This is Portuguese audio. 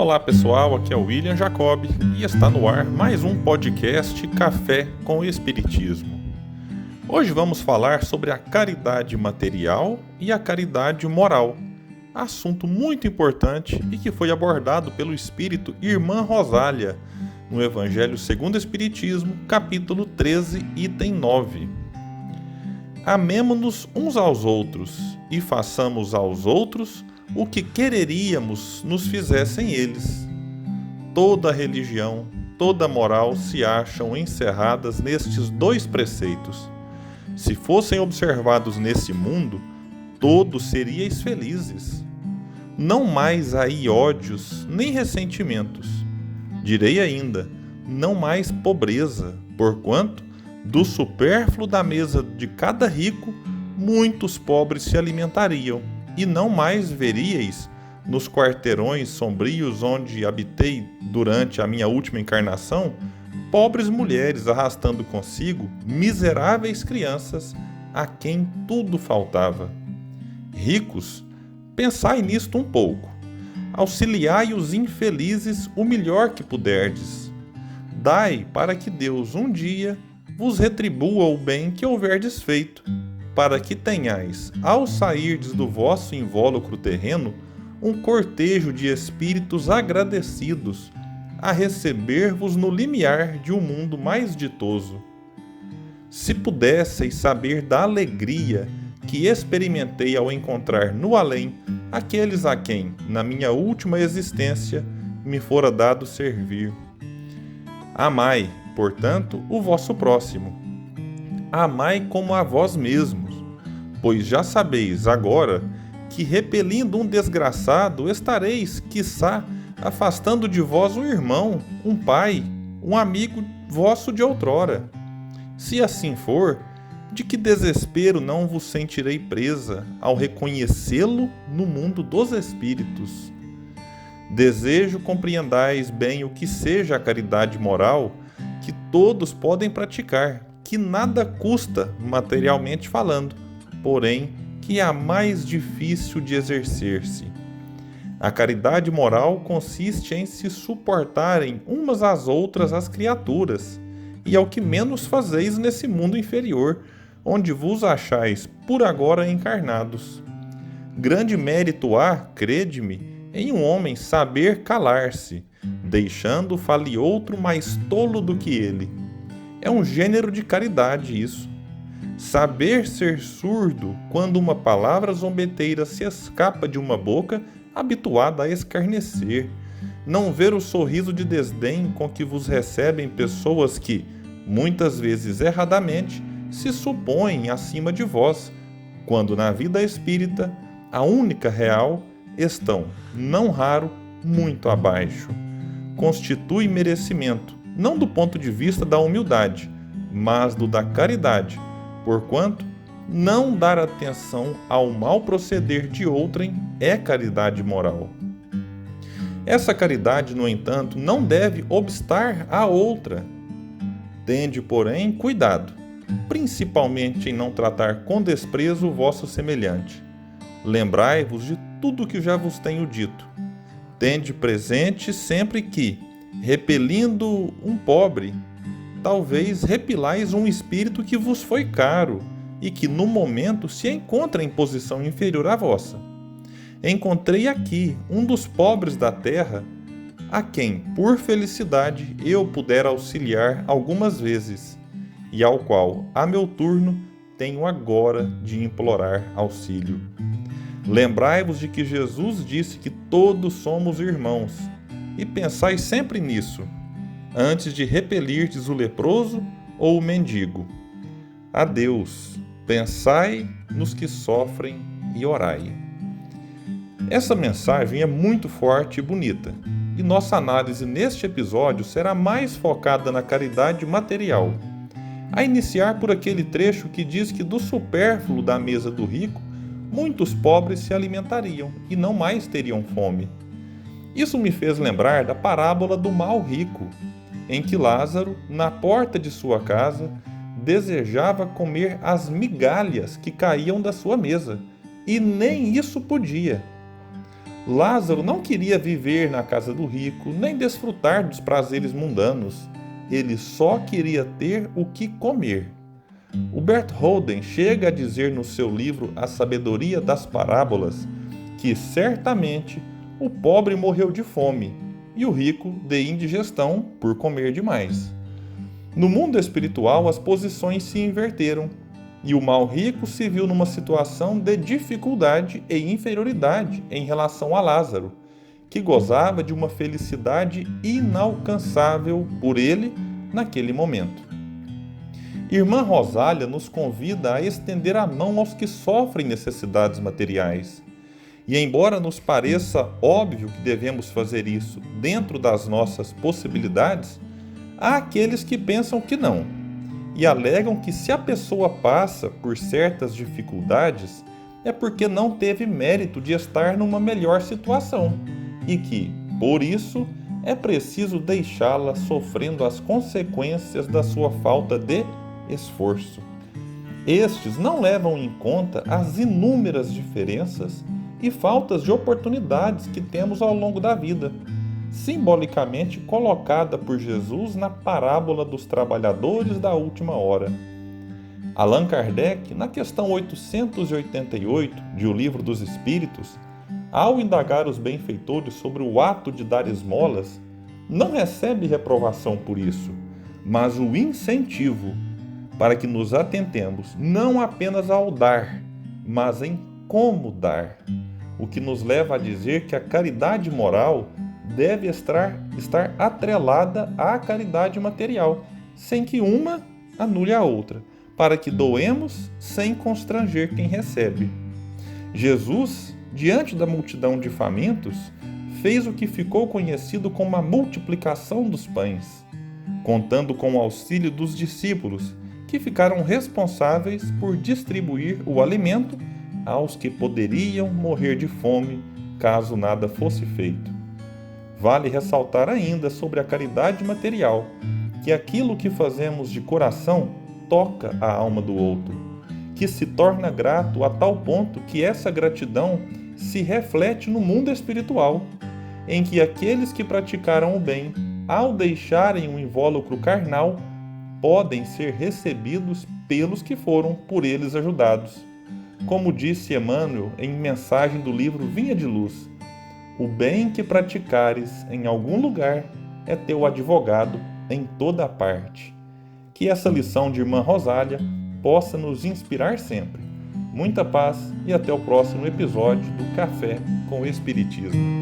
Olá pessoal, aqui é o William Jacob e está no ar mais um podcast Café com o Espiritismo. Hoje vamos falar sobre a caridade material e a caridade moral, assunto muito importante e que foi abordado pelo Espírito Irmã Rosália no Evangelho segundo o Espiritismo, capítulo 13, item 9. Amemo-nos uns aos outros e façamos aos outros o que quereríamos nos fizessem eles. Toda religião, toda moral se acham encerradas nestes dois preceitos. Se fossem observados nesse mundo, todos seríeis felizes. Não mais aí ódios nem ressentimentos. Direi ainda, não mais pobreza, porquanto, do supérfluo da mesa de cada rico, muitos pobres se alimentariam. E não mais veríeis, nos quarteirões sombrios onde habitei durante a minha última encarnação, pobres mulheres arrastando consigo miseráveis crianças a quem tudo faltava. Ricos, pensai nisto um pouco. Auxiliai os infelizes o melhor que puderdes. Dai para que Deus um dia vos retribua o bem que houverdes feito, para que tenhais, ao sairdes do vosso invólucro terreno, um cortejo de espíritos agradecidos a receber-vos no limiar de um mundo mais ditoso. Se pudesseis saber da alegria que experimentei ao encontrar no além aqueles a quem, na minha última existência, me fora dado servir. Amai, portanto, o vosso próximo. Amai como a vós mesmos, pois já sabeis agora que, repelindo um desgraçado, estareis, quiçá, afastando de vós um irmão, um pai, um amigo vosso de outrora. Se assim for, de que desespero não vos sentirei presa ao reconhecê-lo no mundo dos espíritos? Desejo compreendais bem o que seja a caridade moral que todos podem praticar, que nada custa materialmente falando, porém que é a mais difícil de exercer-se. A caridade moral consiste em se suportarem umas às outras as criaturas, e é o que menos fazeis nesse mundo inferior, onde vos achais por agora encarnados. Grande mérito há, crede-me, em um homem saber calar-se, deixando fale outro mais tolo do que ele. É um gênero de caridade isso. Saber ser surdo quando uma palavra zombeteira se escapa de uma boca habituada a escarnecer. Não ver o sorriso de desdém com que vos recebem pessoas que, muitas vezes erradamente, se supõem acima de vós, quando na vida espírita, a única real, estão, não raro, muito abaixo. Constitui merecimento, não do ponto de vista da humildade, mas do da caridade, porquanto não dar atenção ao mau proceder de outrem é caridade moral. Essa caridade, no entanto, não deve obstar à outra. Tende, porém, cuidado, principalmente em não tratar com desprezo o vosso semelhante. Lembrai-vos de tudo o que já vos tenho dito. Tende presente sempre que, repelindo um pobre, talvez repilais um espírito que vos foi caro e que no momento se encontra em posição inferior à vossa. Encontrei aqui um dos pobres da terra, a quem, por felicidade, eu pudera auxiliar algumas vezes, e ao qual, a meu turno, tenho agora de implorar auxílio. Lembrai-vos de que Jesus disse que todos somos irmãos, e pensai sempre nisso, antes de repelirdes o leproso ou o mendigo. Adeus, pensai nos que sofrem e orai. Essa mensagem é muito forte e bonita, e nossa análise neste episódio será mais focada na caridade material, a iniciar por aquele trecho que diz que do supérfluo da mesa do rico, muitos pobres se alimentariam e não mais teriam fome. Isso me fez lembrar da parábola do mau rico, em que Lázaro, na porta de sua casa, desejava comer as migalhas que caíam da sua mesa, e nem isso podia. Lázaro não queria viver na casa do rico, nem desfrutar dos prazeres mundanos. Ele só queria ter o que comer. O Holden chega a dizer no seu livro A Sabedoria das Parábolas que certamente o pobre morreu de fome e o rico de indigestão por comer demais. No mundo espiritual, as posições se inverteram e o mal rico se viu numa situação de dificuldade e inferioridade em relação a Lázaro, que gozava de uma felicidade inalcançável por ele naquele momento. Irmã Rosália nos convida a estender a mão aos que sofrem necessidades materiais. E embora nos pareça óbvio que devemos fazer isso dentro das nossas possibilidades, há aqueles que pensam que não, e alegam que se a pessoa passa por certas dificuldades é porque não teve mérito de estar numa melhor situação, e que, por isso, é preciso deixá-la sofrendo as consequências da sua falta de esforço. Estes não levam em conta as inúmeras diferenças e faltas de oportunidades que temos ao longo da vida, simbolicamente colocada por Jesus na parábola dos trabalhadores da última hora. Allan Kardec, na questão 888 de O Livro dos Espíritos, ao indagar os benfeitores sobre o ato de dar esmolas, não recebe reprovação por isso, mas o incentivo para que nos atentemos não apenas ao dar, mas em como dar, o que nos leva a dizer que a caridade moral deve estar atrelada à caridade material, sem que uma anule a outra, para que doemos sem constranger quem recebe. Jesus, diante da multidão de famintos, fez o que ficou conhecido como a multiplicação dos pães, contando com o auxílio dos discípulos, que ficaram responsáveis por distribuir o alimento aos que poderiam morrer de fome caso nada fosse feito. Vale ressaltar ainda sobre a caridade material, que aquilo que fazemos de coração toca a alma do outro, que se torna grato a tal ponto que essa gratidão se reflete no mundo espiritual, em que aqueles que praticaram o bem, ao deixarem o invólucro carnal, podem ser recebidos pelos que foram por eles ajudados. Como disse Emmanuel em mensagem do livro Vinha de Luz, o bem que praticares em algum lugar é teu advogado em toda parte. Que essa lição de Irmã Rosália possa nos inspirar sempre. Muita paz e até o próximo episódio do Café com o Espiritismo.